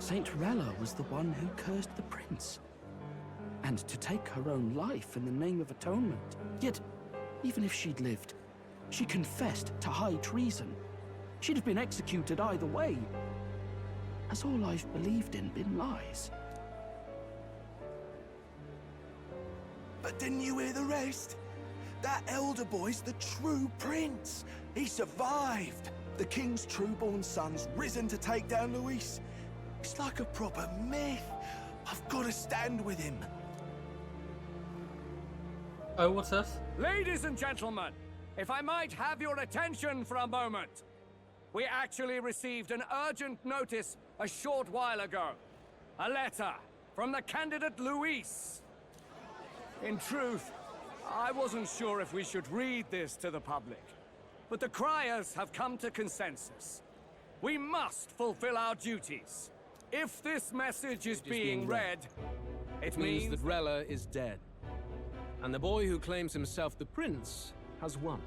Saint Rella was the one who cursed the prince. And to take her own life in the name of atonement. Yet, even if she'd lived, she confessed to high treason. She'd have been executed either way. Has all I've believed in been lies? But didn't you hear the rest? That elder boy's the true prince. He survived. The king's true-born son's risen to take down Louise. It's like a proper myth. I've got to stand with him. Oh, what's this? Ladies and gentlemen, if I might have your attention for a moment. We actually received an urgent notice a short while ago. A letter from the candidate Louise. In truth, I wasn't sure if we should read this to the public, but the criers have come to consensus. We must fulfill our duties. If this message is being read, it means that Rella is dead. And the boy who claims himself the prince has won.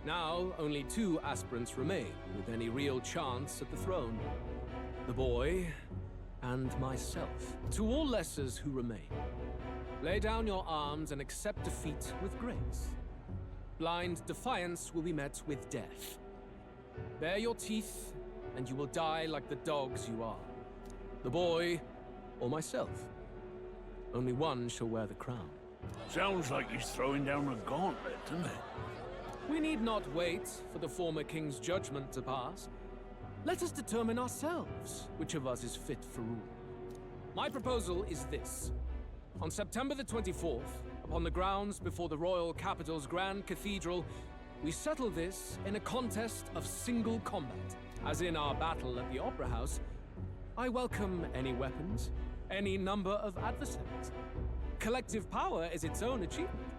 Now, only 2 aspirants remain with any real chance at the throne. The boy and myself. To all lessers who remain, lay down your arms and accept defeat with grace. Blind defiance will be met with death. Bare your teeth, and you will die like the dogs you are. The boy, or myself. Only one shall wear the crown. Sounds like he's throwing down a gauntlet, doesn't it? We need not wait for the former king's judgment to pass. Let us determine ourselves which of us is fit for rule. My proposal is this. On September the 24th, upon the grounds before the royal capital's grand cathedral, we settle this in a contest of single combat. As in our battle at the Opera House, I welcome any weapons, any number of adversaries. Collective power is its own achievement.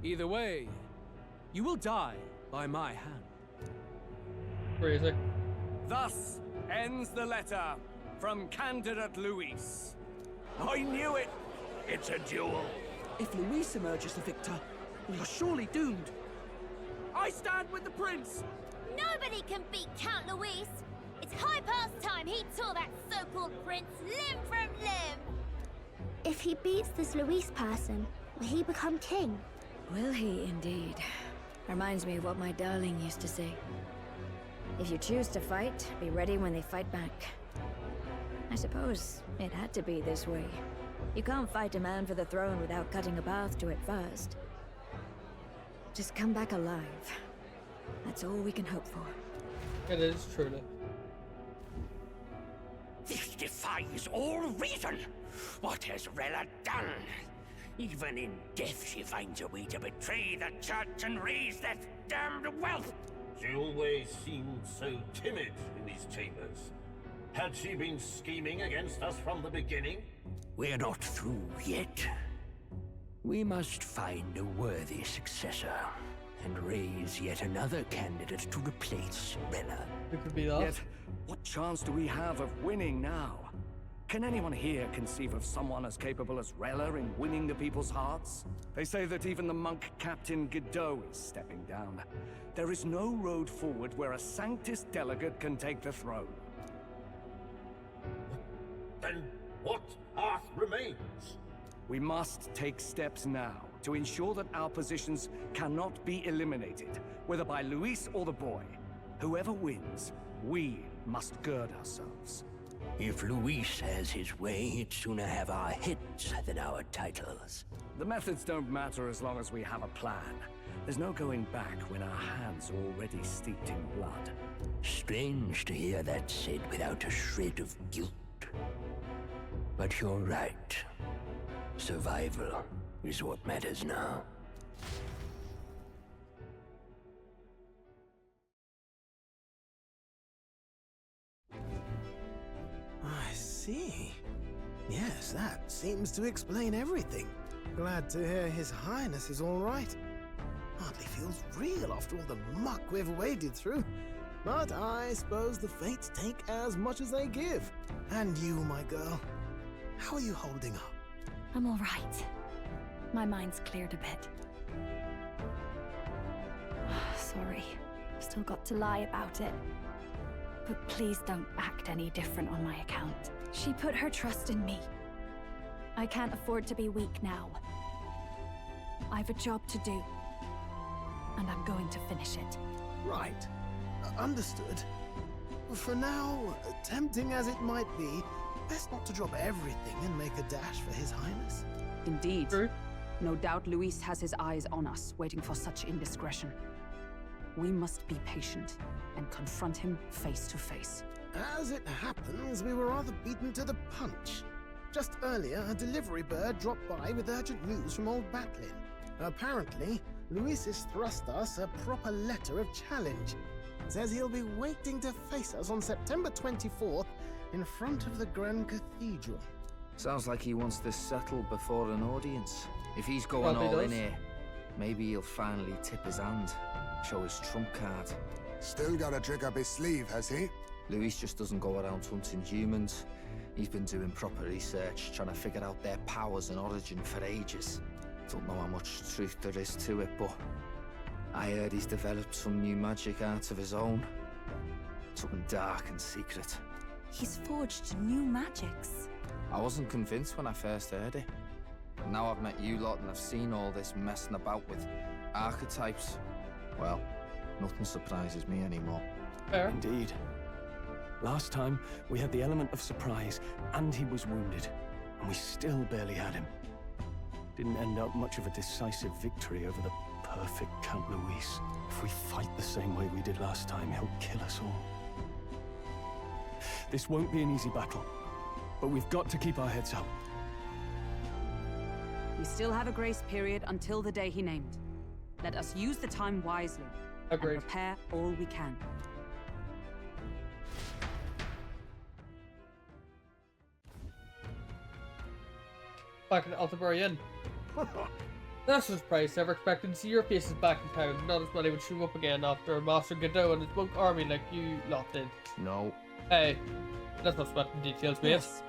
Either way, you will die by my hand. Crazy. thus ends the letter from candidate Louise. I knew it! It's a duel. If Louise emerges the victor, we are surely doomed. I stand with the prince! Nobody can beat Count Louise! It's high past time he tore that so-called prince limb from limb! If he beats this Louise person, will he become king? Will he indeed? Reminds me of what my darling used to say. If you choose to fight, be ready when they fight back. I suppose it had to be this way. You can't fight a man for the throne without cutting a path to it first. Just come back alive. That's all we can hope for. It is, truly. This defies all reason. What has Rella done? Even in death she finds a way to betray the church and raise that damned wealth. She always seemed so timid in these chambers. Had she been scheming against us from the beginning? We're not through yet. We must find a worthy successor and raise yet another candidate to replace Rella. It could be that. Yet, what chance do we have of winning now? Can anyone here conceive of someone as capable as Rella in winning the people's hearts? They say that even the monk Captain Godot is stepping down. There is no road forward where a Sanctus delegate can take the throne. Then what path remains? We must take steps now to ensure that our positions cannot be eliminated, whether by Louise or the boy. Whoever wins, we must gird ourselves. If Louise has his way, he'd sooner have our heads than our titles. The methods don't matter as long as we have a plan. There's no going back when our hands are already steeped in blood. Strange to hear that said without a shred of guilt. But you're right. Survival is what matters now. I see. Yes, that seems to explain everything. Glad to hear His Highness is all right. Hardly feels real after all the muck we've waded through. But I suppose the fates take as much as they give. And you, my girl, how are you holding up? I'm all right. My mind's cleared a bit. Sorry. Still got to lie about it. But please don't act any different on my account. She put her trust in me. I can't afford to be weak now. I've a job to do, and I'm going to finish it. Right. Understood. For now, tempting as it might be, best not to drop everything and make a dash for His Highness. Indeed. No doubt Louise has his eyes on us, waiting for such indiscretion. We must be patient and confront him face to face. As it happens, we were rather beaten to the punch. Just earlier, a delivery bird dropped by with urgent news from Old Batlin. Apparently, Louise has thrust us a proper letter of challenge. Says he'll be waiting to face us on September 24th in front of the Grand Cathedral. Sounds like he wants this settled before an audience. If he's going all in here, maybe he'll finally tip his hand, show his trump card. Still got a trick up his sleeve, has he? Louise just doesn't go around hunting humans. He's been doing proper research, trying to figure out their powers and origin for ages. Don't know how much truth there is to it, but I heard he's developed some new magic art of his own. Something dark and secret. He's forged new magics. I wasn't convinced when I first heard it. But now I've met you lot and I've seen all this messing about with archetypes. Well, nothing surprises me anymore. Fair. Indeed. Last time, we had the element of surprise, and he was wounded, and we still barely had him. Didn't end up much of a decisive victory over the perfect Count Louise. If we fight the same way we did last time, he'll kill us all. This won't be an easy battle, but we've got to keep our heads up. We still have a grace period until the day he named. Let us use the time wisely and prepare all we can. Back at Altabury Inn. That's a surprise. Never expected to see your faces back in town. Not as many would show up again after Master Godot and his monk army like you lot did. No. Hey, let's not sweat the details, mate. Yes.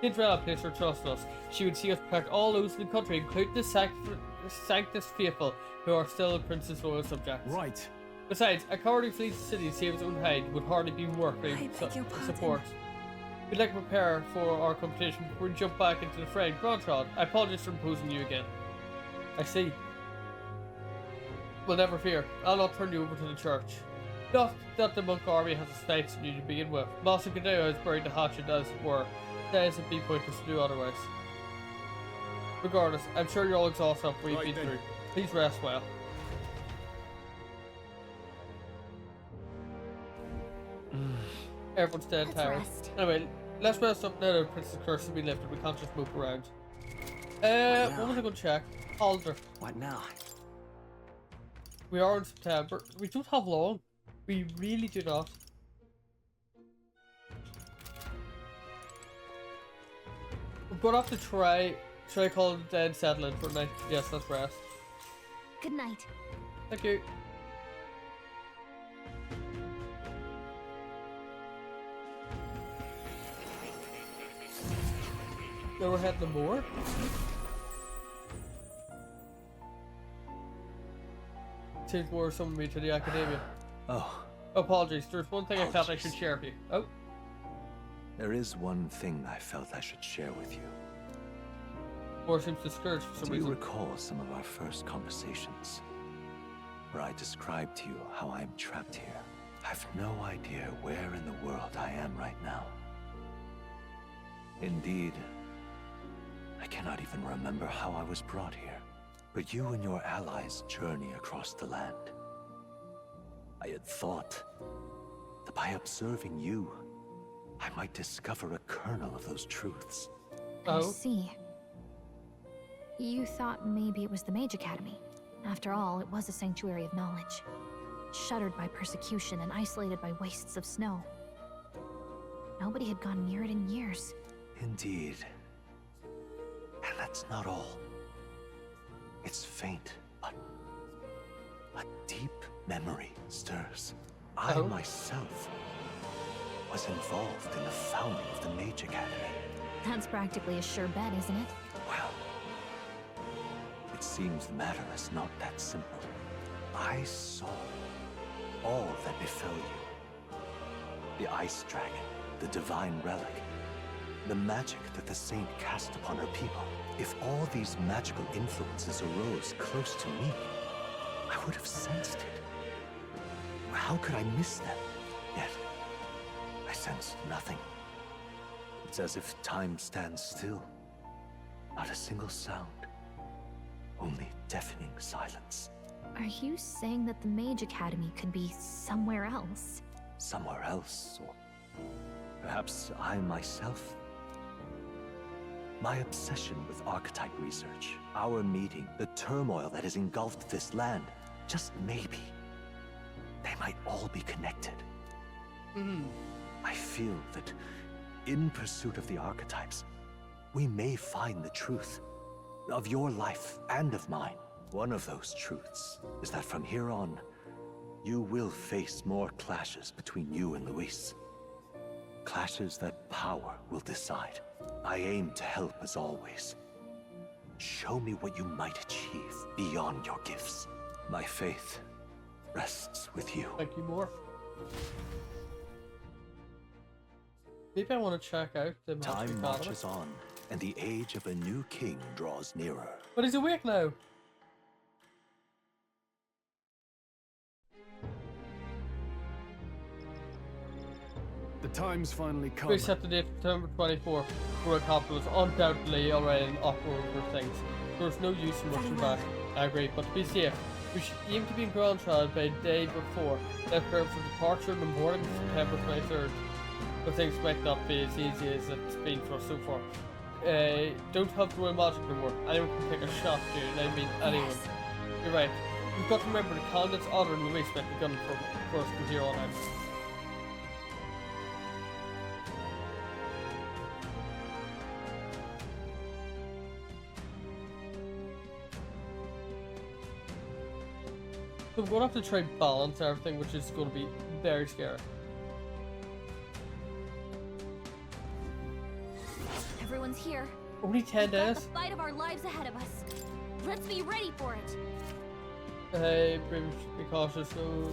Cinderella placed her trust in us. She would see us protect all those in the country, including the Sanctus faithful, who are still the prince's loyal subjects. Right. Besides, a coward who flees the city to save his own hide would hardly be worth support. We'd like to prepare for our competition before we jump back into the fray. Grandchild, I apologize for imposing you again. I see. Well, never fear. I'll not turn you over to the church. Not that the monk army has a snipes in you to begin with. Master Godeo has buried the hatchet, as it were. That is a big pointless to do otherwise. Regardless, I'm sure you're all exhausted after you've been through. Please rest well. Everyone's dead, tired. Anyway, let's rest up now that Princess Curse has been lifted. We can't just move around. What was I going to check? Alder. What now? We are in September. We don't have long. We really do not. We're going to have to try call the dead settling for a night. Yes, that's rest. Good night. Thank you. Now we're heading to more. Seems more summoned me to the academia. Oh. Apologies, there's one thing I felt I should share with you. Oh. There is one thing I felt I should share with you. More seems discouraged for some reason. Do you recall some of our first conversations? Where I described to you how I am trapped here. I've no idea where in the world I am right now. Indeed, I cannot even remember how I was brought here. But you and your allies journey across the land. I had thought that by observing you, I might discover a kernel of those truths. I see. You thought maybe it was the Mage Academy. After all, it was a sanctuary of knowledge. Shuttered by persecution and isolated by wastes of snow. Nobody had gone near it in years. Indeed. And that's not all. It's faint, but a deep memory stirs. I myself was involved in the founding of the Mage Academy. That's practically a sure bet, isn't it? Well, it seems the matter is not that simple. I saw all that befell you. The Ice Dragon, the Divine Relic, The magic that the saint cast upon her people. If all these magical influences arose close to me, I would have sensed it. How could I miss them? Yet, I sensed nothing. It's as if time stands still. Not a single sound. Only deafening silence. Are you saying that the Mage Academy could be somewhere else? Somewhere else, or perhaps I myself. My obsession with archetype research, our meeting, the turmoil that has engulfed this land, just maybe, they might all be connected. I feel that in pursuit of the archetypes, we may find the truth of your life and of mine. One of those truths is that from here on, you will face more clashes between you and Louise. Clashes that power will decide. I aim to help as always. Show me what you might achieve beyond your gifts. My faith rests with you. Thank you, more. Maybe I want to check out the Magic Time Academy. marches on, and the age of a new king draws nearer. But he's awake now. The time's finally come. We set the date September 24th, where capital is undoubtedly already in uproar over things. There's no use in rushing back. I agree, but to be safe, we should aim to be in Grandchild by the day before. Let's prepare for departure in the morning of September 23rd. But things might not be as easy as it's been for us so far. Don't have to wear magic no more. Anyone can take a shot, dude. I mean, anyone. Yes. You're right. We've got to remember the candidate's honor and Louise meant the gun for us from here on out. So we're going to have to try and balance everything, which is going to be very scary. Everyone's here. Only 10 days. The fight of our lives ahead of us. Let's be ready for it. Hey, be cautious. So,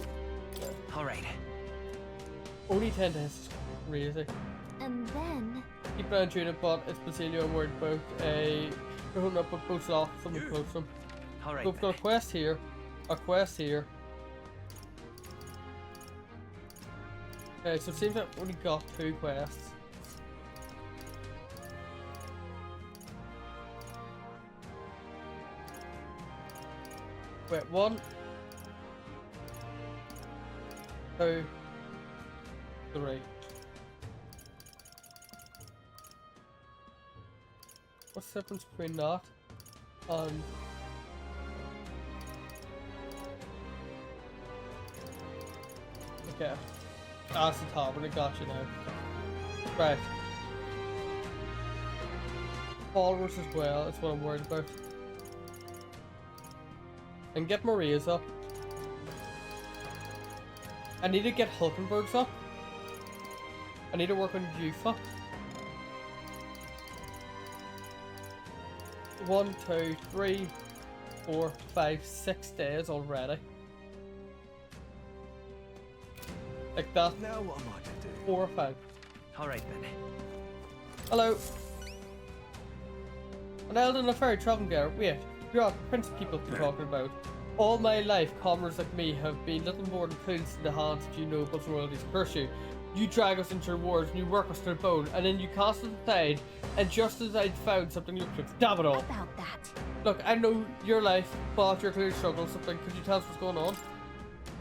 all right. Only 10 days is crazy. And then keep an eye on Judith, but it's Basilio I'm worried about. We're holding up with both off. Someone close them. All right. So we've got a quest here. A quest here. Okay, so it seems like we only got 2 quests. Wait, 1, 2, 3. What's the difference between that and okay. That's the top, and I got you now. Right. Followers as well, that's what I'm worried about. And get Maria's up. I need to get Hulkenberg's up. I need to work on Yufa. 1, 2, 3, 4, 5, 6 days already. Like that. Now what am I to do? 4 or 5. All right then. Hello. An elder and a fairy traveling there. Wait, you're not the prince people been talking about. All my life, commoners like me have been little more than tools in the hands of you nobles and royalties. Curse you. You drag us into your wars and you work us to the bone, and then you cast us aside, and just as I'd found something lucrative. Damn it all. About that. Look, I know your life, but you're clearly struggling something. Could you tell us what's going on?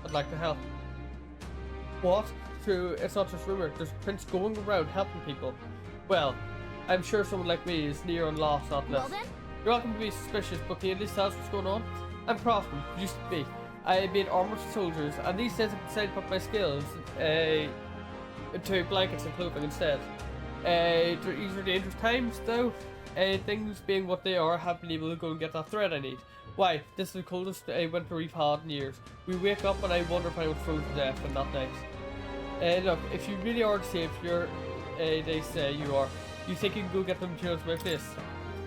I'd like to help. What? True, it's not just rumor. There's a prince going around helping people. Well, I'm sure someone like me is near and lost, not less. Well then? You're welcome to be suspicious, but can you at least tell us what's going on? I'm Crossman, used to be. I made armor for soldiers, and these days I've decided to put my skills into blankets and clothing instead. These are dangerous times, though. Things being what they are, I haven't been able to go and get that thread I need. Why? This is the coldest winter we've had in years. We wake up and I wonder if I would freeze to death, and not nice. Look, if you really are safe, they say you are. You think you can go get the materials in my place?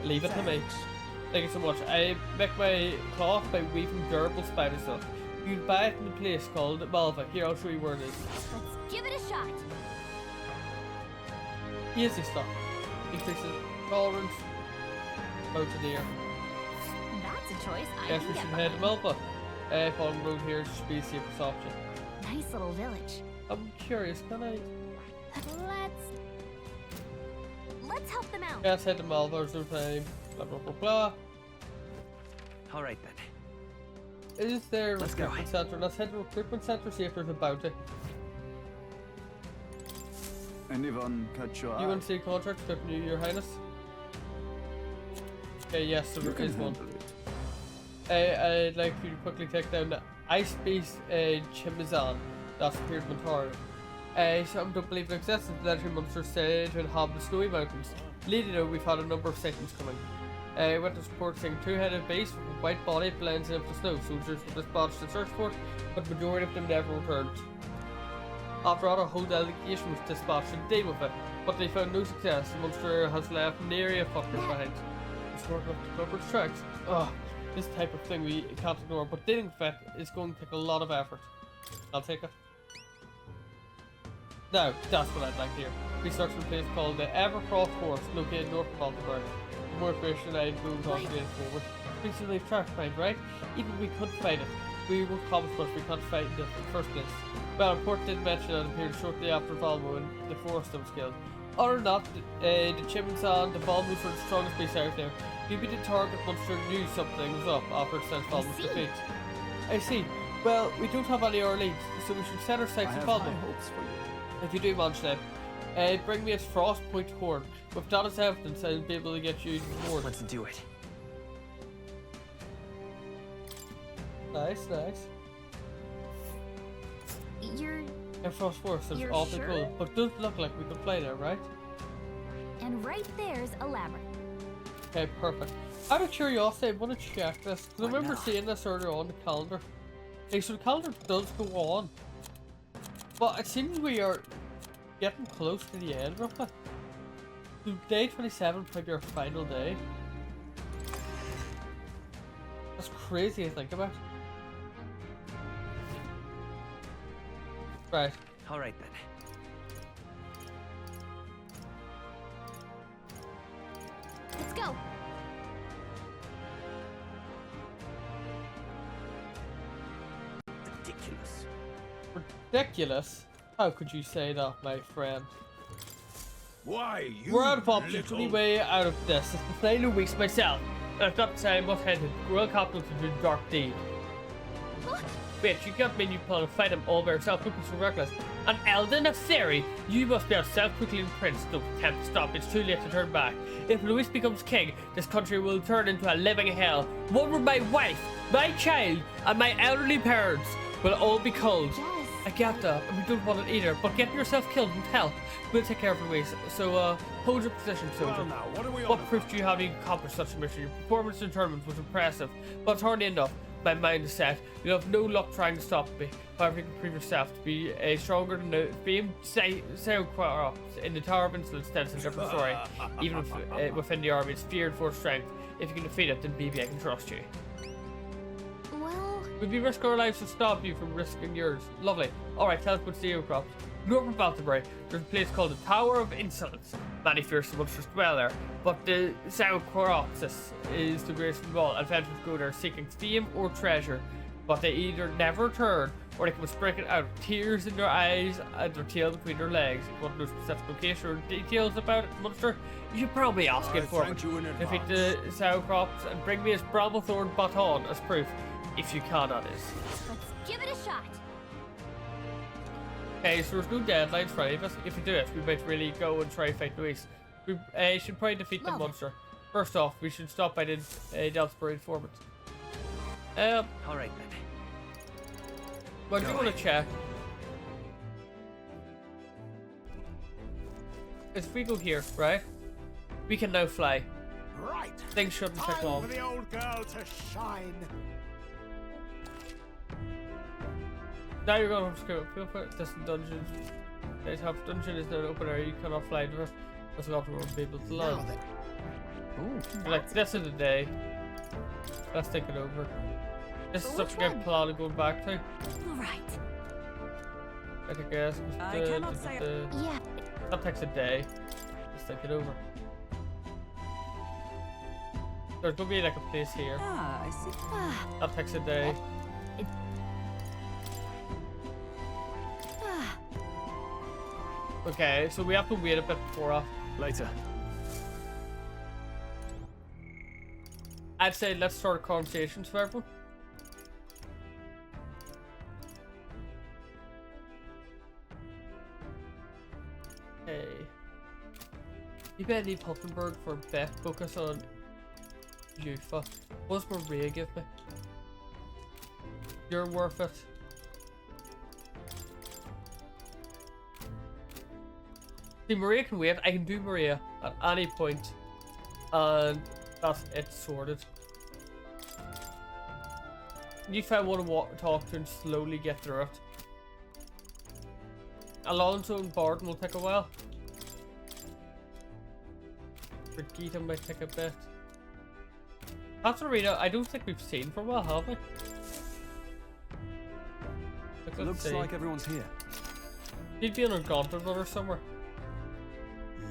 Leave it to me. Thank you so much. I make my cloth by weaving durable spider silk. You can buy it in a place called Malva. Here, I'll show you where it is. Let's give it a shot. Easy stuff. increases tolerance. Mountaineer. That's a choice I Guess can we get should head to behind. Melba. Following the road here should be the safest option. Nice little village. I'm curious, can I? Let's help them out. Let's head to Melba, there's no time. Blah blah blah blah. All right then. Is there a Let's go. recruitment center? Let's head to the recruitment center, see if there's a bounty. Anyone catch your eye? You want to see a contract stripping you, Your Highness? Okay, yes, so You there can is one. handle it. I'd like you to quickly take down the Ice Beast Chimizan. That's appeared in Ontario. Some don't believe in existence of legendary monsters said to inhabit the snowy mountains. Leading out, we've had a number of sightings coming. Witness reports saying two-headed beast with a white body blends into the snow. Soldiers were dispatched to search for it, but the majority of them never returned. After all, a whole delegation was dispatched to deal with it, but they found no success. The monster has left nary a footprint behind. It's working up to cover its tracks. Ugh, this type of thing we can't ignore, but dealing with it is going to take a lot of effort. I'll take it. Now, that's what I'd like to hear. We searched for a place called the Evercroft Forest, located north of Baltimore. For more information, I'd move on to it forward. Recently tracked find, right? Even if we could fight it, we won't promise us we can't fight it in the first place. Well, report did mention that it appeared shortly after Valmo and the forest was killed. Other than that, the Chimizan, the Valmos were the strongest beasts out there. Maybe the target monster knew something was up after it sent Valmo's defeat. I see. Well, we don't have any other leads, so we should set our sights on Valmo. Hopes for you. If you do manage them, bring me a Frostpoint horn. With that as evidence, I'll be able to get you more. Let's do it. Nice, nice. And Frost Forest is You're awfully sure? cool, but does look like we could play there, right? And right there's a labyrinth. Okay, perfect. Out of curiosity, I want to check this, because I remember seeing this earlier on the calendar. Okay, so the calendar does go on, but it seems we are getting close to the end of it. So day 27 might be our final day. That's crazy to think about. Right. All right then. Let's go. Ridiculous. Ridiculous? How could you say that, my friend? Why, you We're out of options. Only way out of this is to play Louise myself. And I've got to say, I must head to the Royal Capital to do dark deed. Bitch, you can't mean you plan to fight him all by yourself. Looking so reckless. An Eldon of Theory? You must be a self-proclaimed prince. Don't attempt to stop. It's too late to turn back. If Louise becomes king, this country will turn into a living hell. One where my wife, my child, and my elderly parents will all be killed. I get that, and we don't want it either, but getting yourself killed won't help. We'll take care of Louise, so hold your position, soldier. Well now, what are we What on proof do you have you accomplished such a mission? Your performance in tournament was impressive, but it's hardly enough. My mind is set. You'll have no luck trying to stop me. However, you can prove yourself to be stronger than the famed Sauerkraut in the Tower of Insolence. That's a different story. Even if, within the army, it's feared for strength. If you can defeat it, then BB, I can trust you. Well, We'd be risking our lives to stop you from risking yours. Lovely. Alright, tell us about Sauerkraut. North of Baltimore, there's a place called the Tower of Insolence. Many fierce monsters dwell there, but the Sauerkraut is the greatest of all. Adventurers go there seeking fame or treasure, but they either never return or they come breaking out with tears in their eyes and their tail between their legs. If you want to know specific location or details about it, monster, you should probably ask it for me. Defeat the Sauerkraut and bring me his Bramblethorn baton as proof. If you can, that is. let's give it a shot. Okay, so there's no deadlines for any of us. If we do it, we might really go and try and fight Louise. We should probably defeat the monster. First off, we should stop by the Delsbury informant. All right then. Well, I do want to check. If we go here, right? We can now fly. Right. Things shouldn't take Time long. for the old girl to shine. Now you're going to screw up. Feel for distant dungeons. Guys have dungeon is now an open area. You cannot fly to it. That's not for people to learn. Like this is the day. Let's take it over. This is such a good plan to go back to. Right. I guess. I cannot say Yeah. That takes a day. Let's take it over. There's gonna be like a place here. Ah, I see. That takes a day. Okay, so we have to wait a bit before us. Later. I'd say let's start a conversation with everyone. Okay. You better leave Huffenberg for a bit. Focus on Yufa. What does Maria give me? You're worth it. See, Maria can wait. I can do Maria at any point. And that's it sorted. If I want to talk to and slowly get through it. Alonso and Barton will take a while. Brigitte might take a bit. Katarina, I don't think we've seen for a while, have we? Looks like everyone's here. She'd be in a gauntlet or somewhere.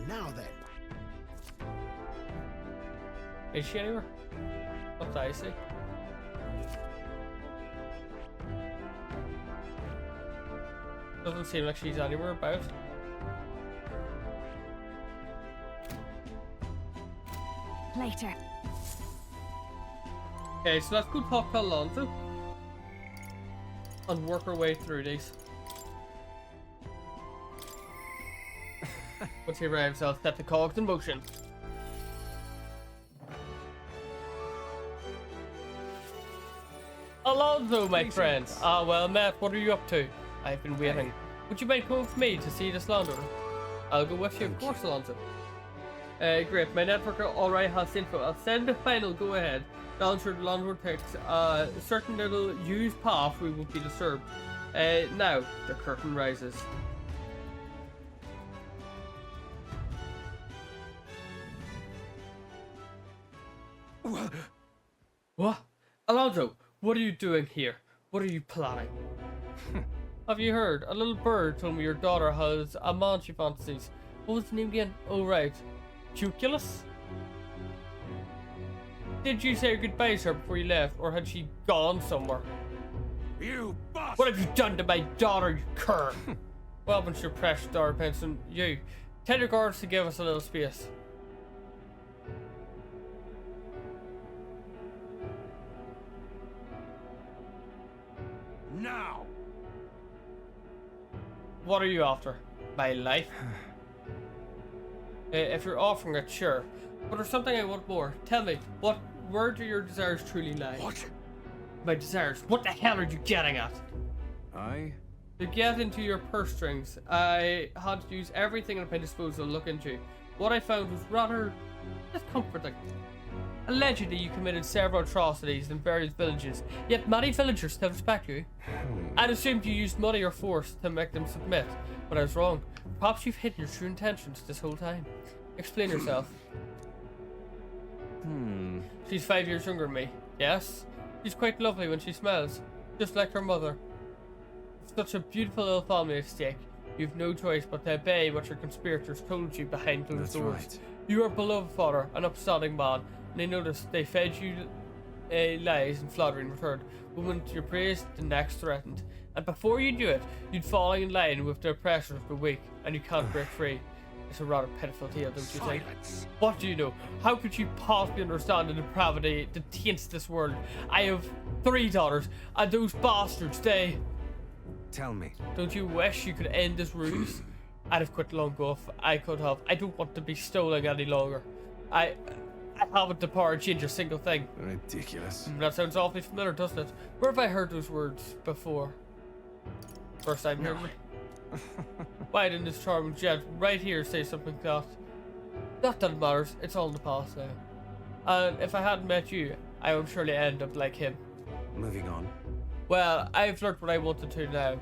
Now then. Is she anywhere? What do I see? Doesn't seem like she's anywhere about. Later. Okay, so let's go talk to Alonso and work our way through these. Once he arrives, I'll set the cogs in motion. Alonso, my friend. Ah, well, Matt, what are you up to? I've been waiting. Would you mind coming with me to see this landowner? I'll go with you, of course, Alonso. Great, my network already has info. I'll send the final go-ahead. I'll ensure the landowner takes a certain little used path we won't be disturbed. Now, the curtain rises. What? Alonso, what are you doing here? What are you planning? Have you heard? A little bird told me your daughter has a man she fancies. What was the name again? Oh, right. Cuculus? Did you say goodbye to her before you left, or had she gone somewhere? You bastard! What have you done to my daughter, you cur? Well, when your precious daughter depends on you. Tell your guards to give us a little space. Now! What are you after? My life? If you're offering it, sure. But there's something I want more. Tell me, where do your desires truly lie? What? My desires? What the hell are you getting at? To get into your purse strings, I had to use everything at my disposal to look into. What I found was rather discomforting. Allegedly, you committed several atrocities in various villages, yet many villagers still respect you. I'd assumed you used money or force to make them submit, but I was wrong. Perhaps you've hidden your true intentions this whole time. Explain yourself. She's 5 years younger than me. Yes? She's quite lovely when she smells, just like her mother. Such a beautiful little family at stake. You've no choice but to obey what your conspirators told you behind closed doors. Right. You are a beloved father, an upstanding man, and I noticed they fed you lies and flattery in return. When you're praised, the next threatened. And before you do it, you'd fall in line with the oppressors of the weak, and you can't break free. It's a rather pitiful tale, don't you think? What do you know? How could you possibly understand the depravity that taints this world? I have 3 daughters, and those bastards, they... Tell me. Don't you wish you could end this ruse? I'd have quit long ago if I could have. I don't want to be stolen any longer. I haven't the power to change a single thing. Ridiculous. That sounds awfully familiar, doesn't it? Where have I heard those words before? First time hearing it. Why didn't this charming gent right here say something like that? Not that it matters, it's all in the past now. And if I hadn't met you, I would surely end up like him. Moving on. Well, I've learned what I wanted to now.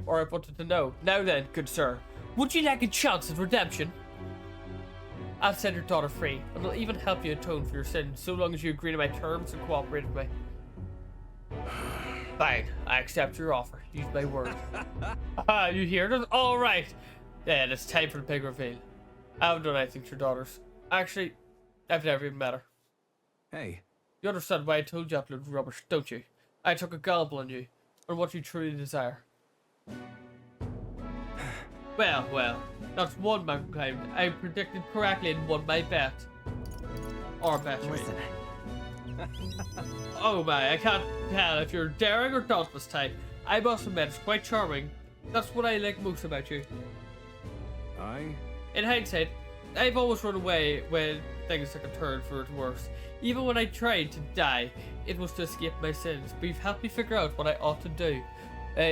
Or I wanted to know. Now then, good sir, would you like a chance at redemption? I'll set your daughter free, and I'll even help you atone for your sins, so long as you agree to my terms and cooperate with me. Fine, I accept your offer. Use my word. You hear this? All right. Then it's time for the big reveal. I haven't done anything to your daughters. Actually, I've never even met her. Hey. You understand why I told you that little rubbish, don't you? I took a gamble on you, on what you truly desire. Well, that's one mountain climbed. I predicted correctly and won my bet. Or bet, you Listen. Oh my, I can't tell if you're daring or not this time. I must admit, it's quite charming. That's what I like most about you. In hindsight, I've always run away when things took a turn for the worse. Even when I tried to die, it was to escape my sins. But you've helped me figure out what I ought to do.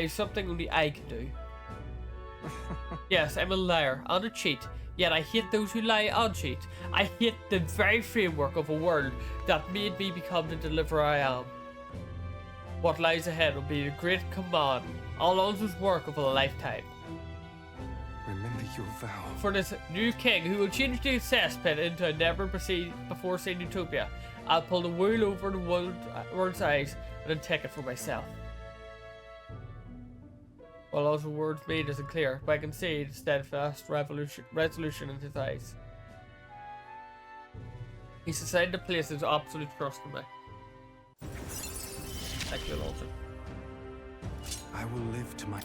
Something only I can do. Yes, I'm a liar and a cheat. Yet I hate those who lie and cheat. I hate the very framework of a world that made me become the deliverer I am. What lies ahead will be a great command, Alonso's work of a lifetime. Remember your vow. For this new king who will change the cesspit into a never-before seen utopia, I'll pull the wool over the world's eyes and then take it for myself. While Alonso's words made isn't clear, but I can see the steadfast resolution in his eyes. He's decided to place his absolute trust in me. Thank you, Alonso. I will live to my...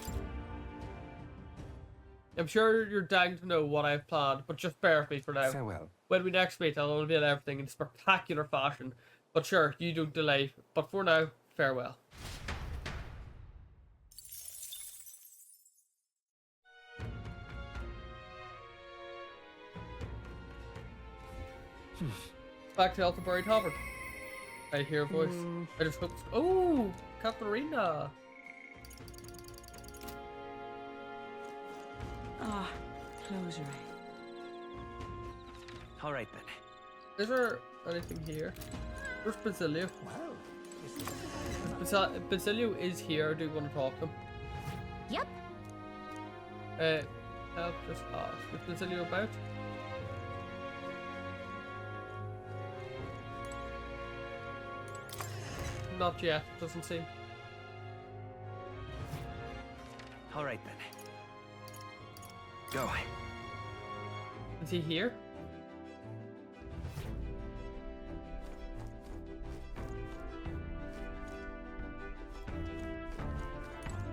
I'm sure you're dying to know what I've planned, but just bear with me for now. Farewell. When we next meet, I'll unveil everything in spectacular fashion. But sure, you don't delay. But for now, farewell. Back to Altabury Tavern. I hear a voice. I just hooked. Oh, Katharina. Ah, close your eyes. All right then. Is there anything here? Where's Basilio? Wow. Basilio is here. I do want to talk to him. Yep. Help just ask. Is Basilio about? Not yet. Doesn't seem. All right then. Go. Is he here?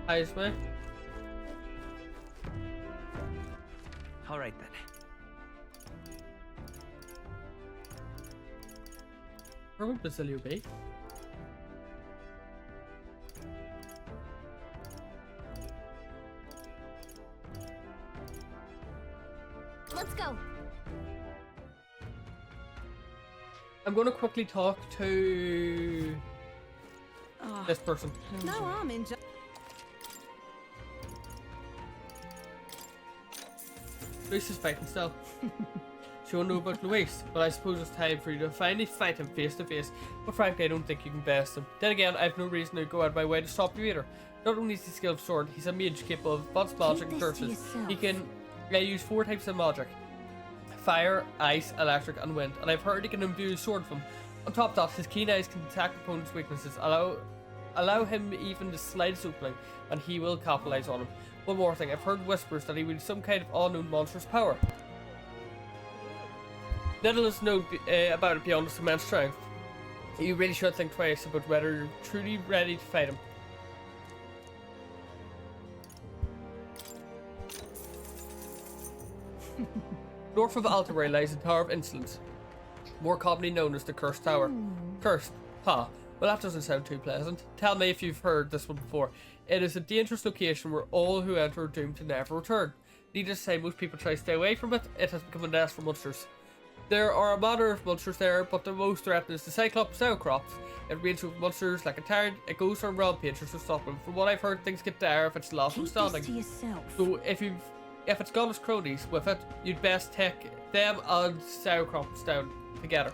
Hi, Ismay. All right then. Where would Basilio be? Let's go. I'm going to quickly talk to this person. No, I'm in. Louise is fighting still. She won't know about Louise, but I suppose it's time for you to finally fight him face to face. But frankly, I don't think you can best him. Then again, I have no reason to go out of my way to stop you either. Not only is he skilled sword, he's a mage capable of both magic and curses. He can use 4 types of magic: fire, ice, electric, and wind. And I've heard he can imbue his sword from. On top of that, his keen eyes can detect opponents' weaknesses, allow him even the slightest opening, and he will capitalize on them. One more thing, I've heard whispers that he wields some kind of unknown monstrous power. Little is known about it beyond his immense strength. You really should think twice about whether you're truly ready to fight him. North of Altabury lies the Tower of Insolence, more commonly known as the Cursed Tower. Cursed? Ha. Well, that doesn't sound too pleasant. Tell me if you've heard this one before. It is a dangerous location where all who enter are doomed to never return. Needless to say, most people try to stay away from it. It has become a nest for monsters. There are a manner of monsters there, but the most threatening is the Cyclops Sauerkraut. It ranges with monsters like a tyrant. It goes on rampages to stop them. From what I've heard, things get dire if it's lost from standing. So if it's got its cronies with it, you'd best take them and Sauerkrauts down together.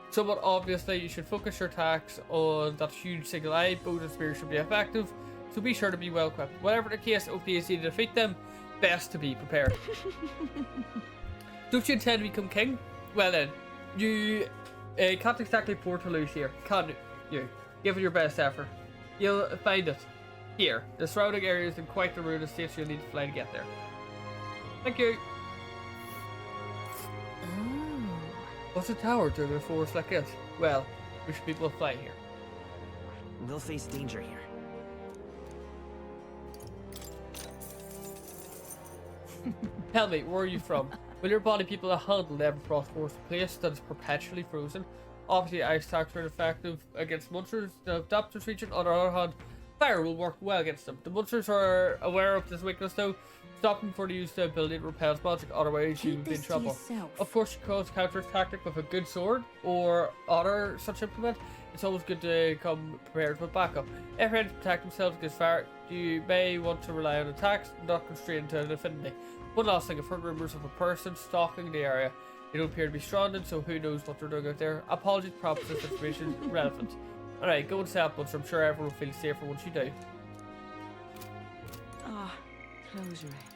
Somewhat obviously, you should focus your attacks on that huge single eye. Bows and spears should be effective, so be sure to be well equipped. Whatever the case, OP is needed to defeat them, best to be prepared. Don't you intend to become king? Well then, you can't exactly pour to lose here, can you? Give it your best effort. You'll find it here. The surrounding area is in quite the ruinous state, so you'll need to fly to get there. Thank you. What's a tower doing in a forest like this? Well, we should be able to fly here. We'll face danger here. Tell me, where are you from? Will your body people handle the Everfrost Forest, a place that is perpetually frozen? Obviously, ice attacks are effective against monsters. The adapters region, on the other hand, fire will work well against them. The monsters are aware of this weakness though. Stop them before they use the ability to repel magic, otherwise you'll be in trouble. Of course, you can counter tactic with a good sword or other such implement. It's always good to come prepared with backup. If ready to protect themselves against fire, you may want to rely on attacks, not constrained to an affinity. One last thing, I've heard rumours of a person stalking the area. They don't appear to be stranded, so who knows what they're doing out there. Apologies, perhaps this information is relevant. Alright, go and set up once. I'm sure everyone will feel safer once you do. Ah, close your eyes.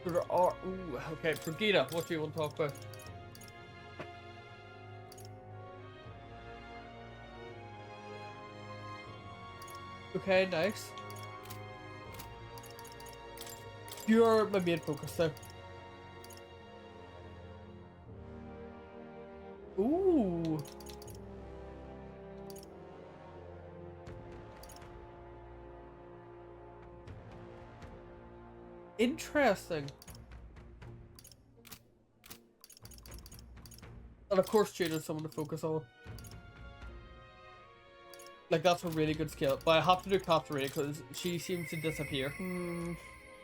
There are... Ooh, okay, Brigida, what do you want to talk about? Okay, nice. You're my main focus though. Ooh. Interesting. And of course Jade is someone to focus on. Like, that's a really good skill. But I have to do Katarina because she seems to disappear.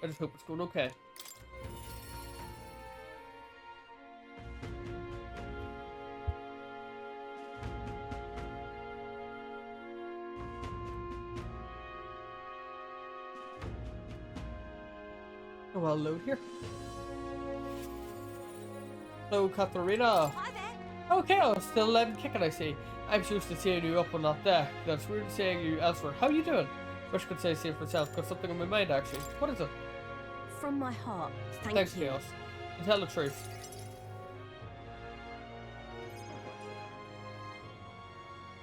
I just hope it's going okay. Oh, I'll load here. Hello, Katarina. Hi there. Okay, I'm still alive and kicking, I see. I'm so used to seeing you up on that deck. That's weird seeing you elsewhere. How are you doing? Wish I could say same for myself. Got something on my mind, actually. What is it? From my heart, Thanks, Chaos. And tell the truth.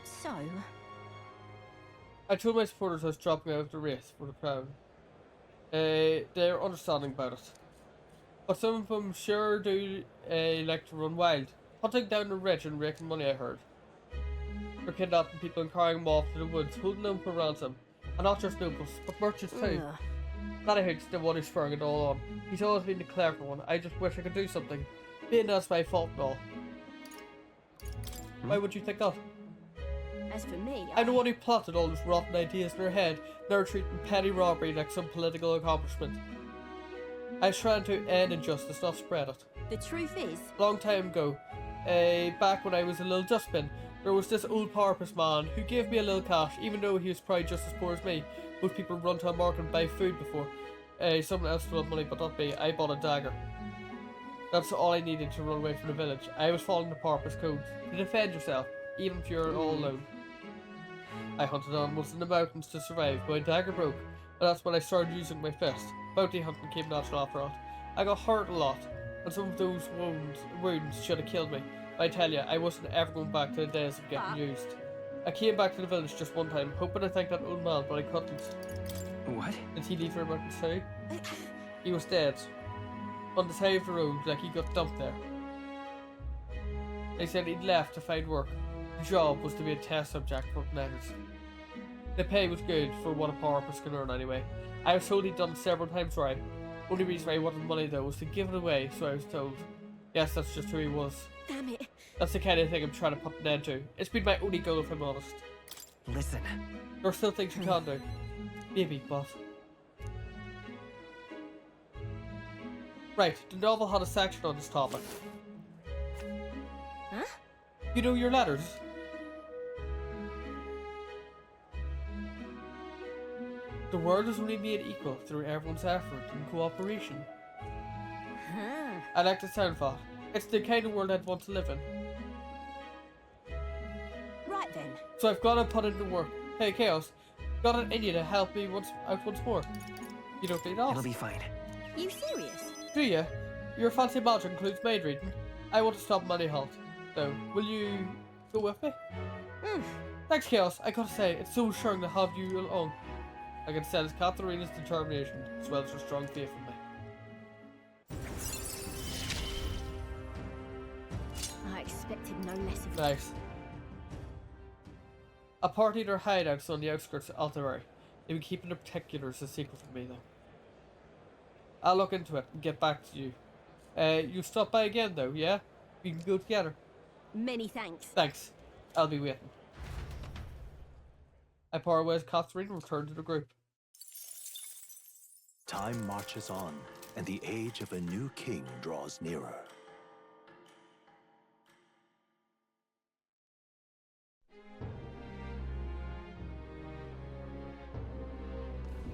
So? I told my supporters I was dropping out of the race for the crown. They're understanding about it. But some of them sure do like to run wild. Hunting down the rich and raking money, I heard. They're kidnapping people and carrying them off to the woods, holding them for ransom. And not just nobles, but merchants too. Daddy Higgs the one who's spurring it all on. He's always been the clever one. I just wish I could do something. Being that's my fault and all. Why would you think that? As for me, I'm the one who plotted all those rotten ideas in her head, now treating petty robbery like some political accomplishment. I was trying to end injustice, not spread it. The truth is... Long time ago, back when I was a little dustbin, there was this old purpose man who gave me a little cash, even though he was probably just as poor as me. Most people run to a market and buy food before. Someone else stole money, but not me. I bought a dagger. That's all I needed to run away from the village. I was following the purpose codes. To defend yourself, even if you're all alone. I hunted animals in the mountains to survive, but my dagger broke. And that's when I started using my fist. Bounty hunting came natural after all. I got hurt a lot, and some of those wounds should have killed me. I tell you, I wasn't ever going back to the days of getting used. I came back to the village just one time, hoping to thank that old man, but I couldn't. What? Did he leave for a mountain too? He was dead. On the side of the road, like he got dumped there. They said he'd left to find work. The job was to be a test subject for knackers. The pay was good for what a purpose can earn anyway. I was told he'd done several times right. Only reason I wanted money though was to give it away, so I was told. Yes, that's just who he was. Damn it. That's the kind of thing I'm trying to put an end to. It's been my only goal if I'm honest. Listen. There are still things you can do. Maybe, but... Right, the novel had a section on this topic. Huh? You know your letters? The world is only made equal through everyone's effort and cooperation. Huh. I like the sound of that. It's the kind of world I'd want to live in. Right then. So I've got to put into work. Hey Chaos, got it in you to help me once more. You don't need us. It'll be fine. You serious? Do you? Your fancy magic includes maid reading. I want to stop money halt. So, will you go with me? Thanks Chaos, I gotta say, it's so assuring to have you along. I can sense Katarina's determination as well as her strong faith in me. expected no less of you. Nice. A party at our hideouts on the outskirts of Altair. They've been keeping the particulars a secret from me, though. I'll look into it and get back to you. You stop by again, though, yeah? We can go together. Many thanks. Thanks. I'll be waiting. I pour away Catherine and return to the group. Time marches on, and the age of a new king draws nearer.